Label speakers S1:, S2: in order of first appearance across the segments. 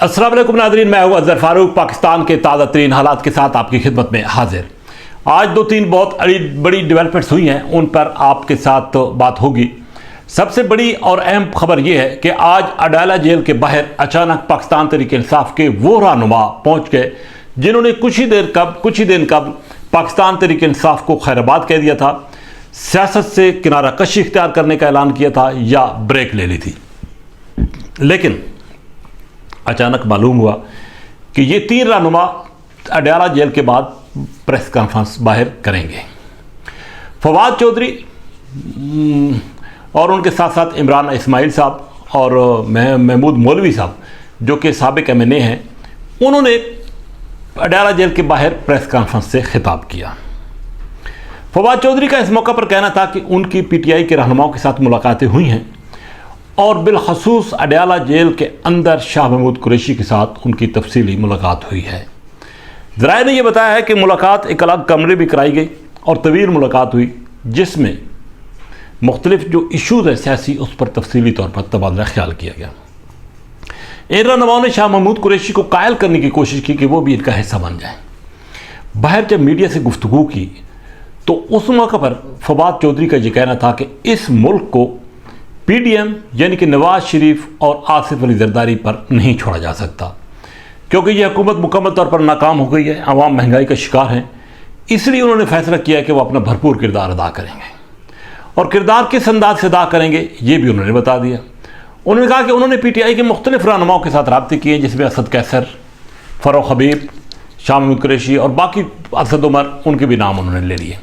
S1: अस्सलाम वालेकुम नाज़रीन, मैं हूं अज़हर फारूक। पाकिस्तान के ताज़ा तरीन हालात के साथ आपकी खिदमत में हाजिर। आज दो तीन बहुत बड़ी डेवलपमेंट्स हुई हैं, उन पर आपके साथ बात होगी। सबसे बड़ी और अहम खबर यह है कि आज अडाला जेल के बाहर अचानक पाकिस्तान तहरीक-ए-इंसाफ के वो रहनुमा पहुंच गए जिन्होंने कुछ ही दिन कब पाकिस्तान तहरीक-ए-इंसाफ को खैराबाद कह दिया था, सियासत से किनारा कशी इख्तियार करने का ऐलान किया था या ब्रेक ले ली थी। लेकिन अचानक मालूम हुआ कि ये तीन रहनुमा अडाला जेल के बाद प्रेस कॉन्फ्रेंस बाहर करेंगे। फवाद चौधरी और उनके साथ साथ इमरान इस्माइल साहब और महमूद मौलवी साहब जो कि साबिक MNA हैं, उन्होंने अडाला जेल के बाहर प्रेस कॉन्फ्रेंस से खिताब किया। फवाद चौधरी का इस मौका पर कहना था कि उनकी PTI के रहनुमाओं के साथ मुलाकातें हुई हैं और बिलखसूस अडाला जेल के अंदर शाह महमूद कुरैशी के साथ उनकी तफसीली मुलाकात हुई है। ज़राए ने यह बताया है कि मुलाकात एक अलग कमरे भी कराई गई और तवील मुलाकात हुई जिसमें मुख्तलिफ जो इशूज़ है सियासी उस पर तफसीली तौर पर तबादला ख्याल किया गया। इन रहनुमाओं ने शाह महमूद कुरैशी को कायल करने की कोशिश की कि वो भी इनका हिस्सा बन जाए। बाहर जब मीडिया से गुफ्तगू की तो उस मौके पर फवाद चौधरी का यह कहना था कि इस मुल्क को PDM यानी कि नवाज शरीफ और आसिफ अली जरदारी पर नहीं छोड़ा जा सकता, क्योंकि यह हुकूमत मुकम्मल तौर पर नाकाम हो गई है, आवाम महंगाई का शिकार है। इसलिए उन्होंने फैसला किया कि वो अपना भरपूर किरदार अदा करेंगे और किरदार किस अंदाज से अदा करेंगे ये भी उन्होंने बता दिया। उन्होंने कहा कि उन्होंने PTI के मुख्तलिफ रहनुमाओं के साथ रब्ते किए, जिसमें असद कैसर, फ़ारूक हबीब, शाह महमूद कुरैशी और बाकी असद उमर, उनके भी नाम उन्होंने ले लिए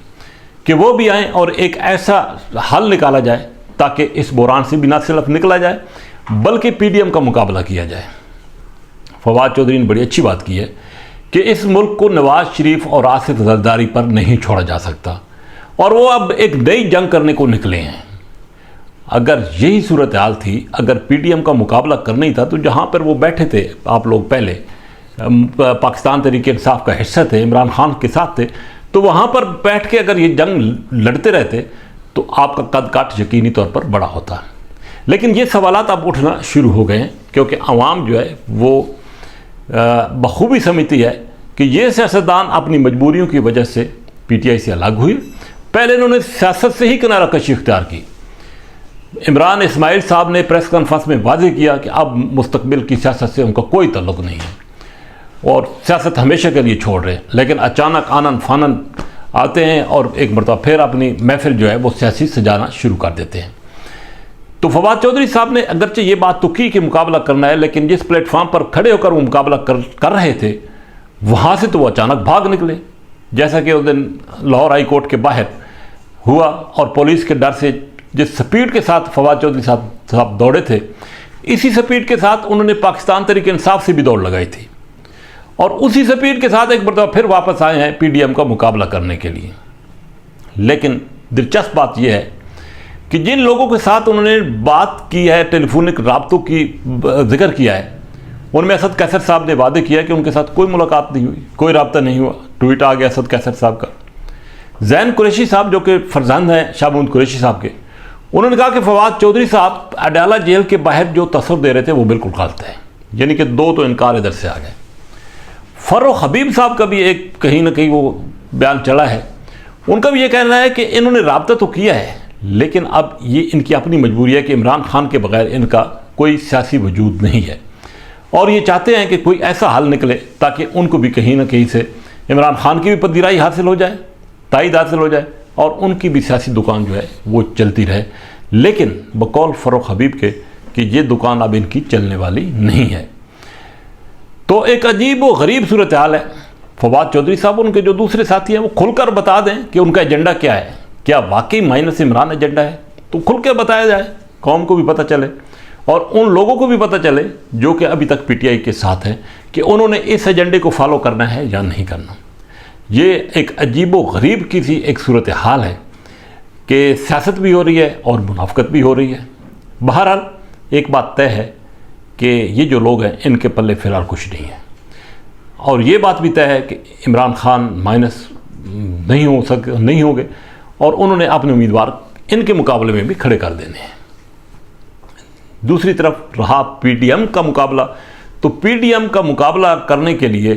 S1: कि वो भी आएँ और एक ऐसा हल निकाला जाए ताकि इस बुरान से भी न सिर्फ निकला जाए बल्कि PDM का मुकाबला किया जाए। फवाद चौधरी ने बड़ी अच्छी बात की है कि इस मुल्क को नवाज शरीफ और आसिफ जरदारी पर नहीं छोड़ा जा सकता और वो अब एक नई जंग करने को निकले हैं। अगर यही सूरत हाल थी, अगर PDM का मुकाबला करना ही था तो जहाँ पर वो बैठे थे आप लोग पहले पाकिस्तान तहरीक-ए-इंसाफ का हिस्सा थे, इमरान खान के साथ थे, तो वहाँ पर बैठ के अगर ये जंग लड़ते रहते तो आपका कद काठ यकीनी तौर पर बड़ा होता है। लेकिन ये सवालात अब उठना शुरू हो गए हैं क्योंकि आवाम जो है वो बखूबी समझती है कि ये सियासतदान अपनी मजबूरियों की वजह से PTI से अलग हुए। पहले इन्होंने सियासत से ही किनारा कशी इख्तियार की। इमरान इस्माइल साहब ने प्रेस कॉन्फ्रेंस में वाज़ेह किया कि अब मुस्तकबिल की सियासत से उनका कोई ताल्लुक़ नहीं है और सियासत हमेशा के लिए छोड़ रहे हैं। लेकिन अचानक आनन फानन आते हैं और एक मरतबा फिर अपनी महफिल जो है वो सियासी सजाना शुरू कर देते हैं। तो फवाद चौधरी साहब ने अगरचे ये बात तो की कि मुकाबला करना है, लेकिन जिस प्लेटफॉर्म पर खड़े होकर वो मुकाबला कर रहे थे वहाँ से तो वो अचानक भाग निकले, जैसा कि उस दिन लाहौर हाई कोर्ट के बाहर हुआ और पुलिस के डर से जिस स्पीड के साथ फवाद चौधरी साहब दौड़े थे, इसी स्पीड के साथ उन्होंने पाकिस्तान तहरीक-ए-इंसाफ से भी दौड़ लगाई थी और उसी स्पीड के साथ एक मरतबा फिर वापस आए हैं PDM का मुकाबला करने के लिए। लेकिन दिलचस्प बात यह है कि जिन लोगों के साथ उन्होंने बात की है, टेलीफोनिक राब्तों की जिक्र किया है, उनमें असद कैसर साहब ने वादे किया कि उनके साथ कोई मुलाकात नहीं हुई, कोई रब्ता नहीं हुआ। ट्वीट आ गया असद कैसर साहब का। जैन कुरैशी साहब जो कि फर्जंद हैं शाह महमूद कुरैशी साहब के, उन्होंने कहा कि फवाद चौधरी साहब अडाला जेल के बाहर जो तस्वर दे रहे थे वो बिल्कुल गलत है, यानी कि दो तो इनकार इधर से आ गए। फ़ारूक हबीब साहब का भी एक कहीं ना कहीं वो बयान चला है, उनका भी ये कहना है कि इन्होंने रब्ता तो किया है लेकिन अब ये इनकी अपनी मजबूरी है कि इमरान खान के बगैर इनका कोई सियासी वजूद नहीं है और ये चाहते हैं कि कोई ऐसा हल निकले ताकि उनको भी कहीं ना कहीं से इमरान खान की भी पदीराई हासिल हो जाए, तायद हासिल हो जाए और उनकी भी सियासी दुकान जो है वो चलती रहे। लेकिन बकौल फ़ारूक हबीब के कि ये दुकान अब इनकी चलने वाली नहीं है। तो एक अजीब व गरीब सूरत हाल है। फवाद चौधरी साहब उनके जो दूसरे साथी हैं वो खुलकर बता दें कि उनका एजेंडा क्या है, क्या वाकई माइनस इमरान एजेंडा है, तो खुल के बताया जाए, कौम को भी पता चले और उन लोगों को भी पता चले जो कि अभी तक PTI के साथ हैं कि उन्होंने इस एजेंडे को फॉलो करना है या नहीं करना। ये एक अजीब व गरीब की सी एक सूरत हाल है कि सियासत भी हो रही है और मुनाफकत भी हो रही है। बहरहाल एक बात तय है कि ये जो लोग हैं इनके पल्ले फ़िलहाल कुछ नहीं है और ये बात भी तय है कि इमरान खान माइनस नहीं होंगे और उन्होंने अपने उम्मीदवार इनके मुकाबले में भी खड़े कर देने हैं। दूसरी तरफ रहा PDM का मुकाबला तो पीडीएम का मुकाबला करने के लिए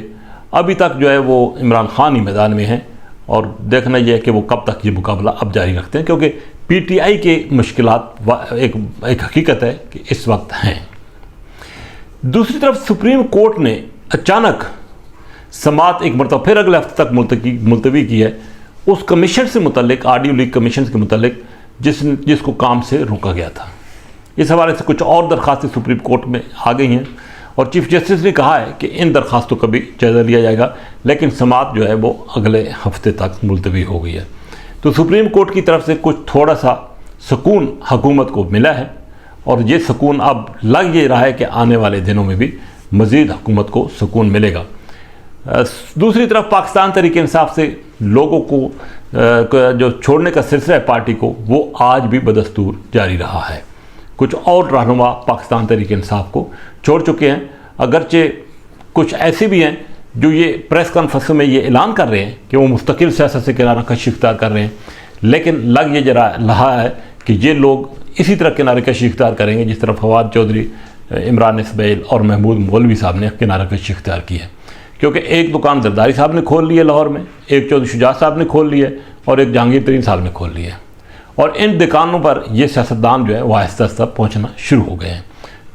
S1: अभी तक जो है वो इमरान खान ही मैदान में हैं, और देखना यह है कि वो कब तक ये मुकाबला अब जारी रखते हैं, क्योंकि पीटीआई के मुश्किलात एक हकीकत है कि इस वक्त हैं। दूसरी तरफ सुप्रीम कोर्ट ने अचानक समात एक मरतबा फिर अगले हफ्ते तक मुलतवी की है उस कमीशन से मुतल्लिक, ऑडियो लीक कमीशन के मुतल्लिक जिसको काम से रोका गया था। इस हवाले से कुछ और दरखास्तें सुप्रीम कोर्ट में आ गई हैं और चीफ जस्टिस ने कहा है कि इन दरखास्तों का भी जायज़ा लिया जाएगा, लेकिन समात जो है वो अगले हफ्ते तक मुलतवी हो गई है। तो सुप्रीम कोर्ट की तरफ से कुछ थोड़ा सा सुकून हुकूमत को मिला है, और ये सुकून अब लग ये रहा है कि आने वाले दिनों में भी मज़ीद हुकूमत को सुकून मिलेगा। दूसरी तरफ पाकिस्तान तहरीक इंसाफ से लोगों को जो छोड़ने का सिलसिला है पार्टी को, वो आज भी बदस्तूर जारी रहा है। कुछ और रहनुमा पाकिस्तान तहरीक इंसाफ को छोड़ चुके हैं, अगरचे कुछ ऐसे भी हैं जो ये प्रेस कॉन्फ्रेंस में ये ऐलान कर रहे हैं कि वो मुस्तकिल सियासत से किनारा कशी इख्तियार कर रहे हैं, लेकिन लग ये जरा रहा है कि ये लोग इसी तरह किनारे कशी इख्तियार करेंगे जिस तरह फवाद चौधरी, इमरान इसमाइल और महमूद मौलवी साहब ने किनारा कशी इख्तियार की है। क्योंकि एक दुकान जरदारी साहब ने खोल ली है लाहौर में, एक चौधरी शुजा साहब ने खोल ली है, और एक जहांगीर तरीन साहब ने खोल ली है, और इन दुकानों पर ये सियासतदान जो है वह आहिस्ता आहिस्ता पहुँचना शुरू हो गए हैं।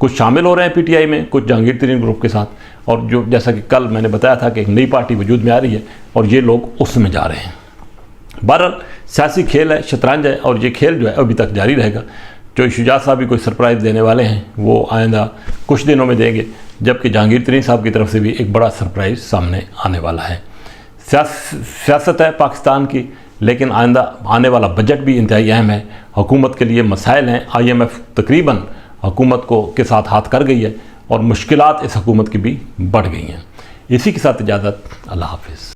S1: कुछ शामिल हो रहे हैं पीटीआई में, कुछ जहांगीर तरीन ग्रुप के साथ, और जो जैसा कि कल मैंने बताया था कि एक नई पार्टी वजूद में आ रही है और ये लोग उसमें जा रहे हैं। बहरहाल सियासी खेल है, शतरंज है, और ये खेल जो है अभी तक जारी रहेगा। जो शुजा साहब भी कोई सरप्राइज़ देने वाले हैं वो आइंदा कुछ दिनों में देंगे, जबकि जहांगीर तरीन साहब की तरफ से भी एक बड़ा सरप्राइज़ सामने आने वाला है। सियासत है पाकिस्तान की, लेकिन आइंदा आने वाला बजट भी इंतहाई अहम है। हुकूमत के लिए मसाइल हैं, IMF तकरीबन हुकूमत को के साथ हाथ कर गई है, और मुश्किलात इस हुकूमत की भी बढ़ गई हैं। इसी के साथ इजाज़त, अल्लाह हाफिज़।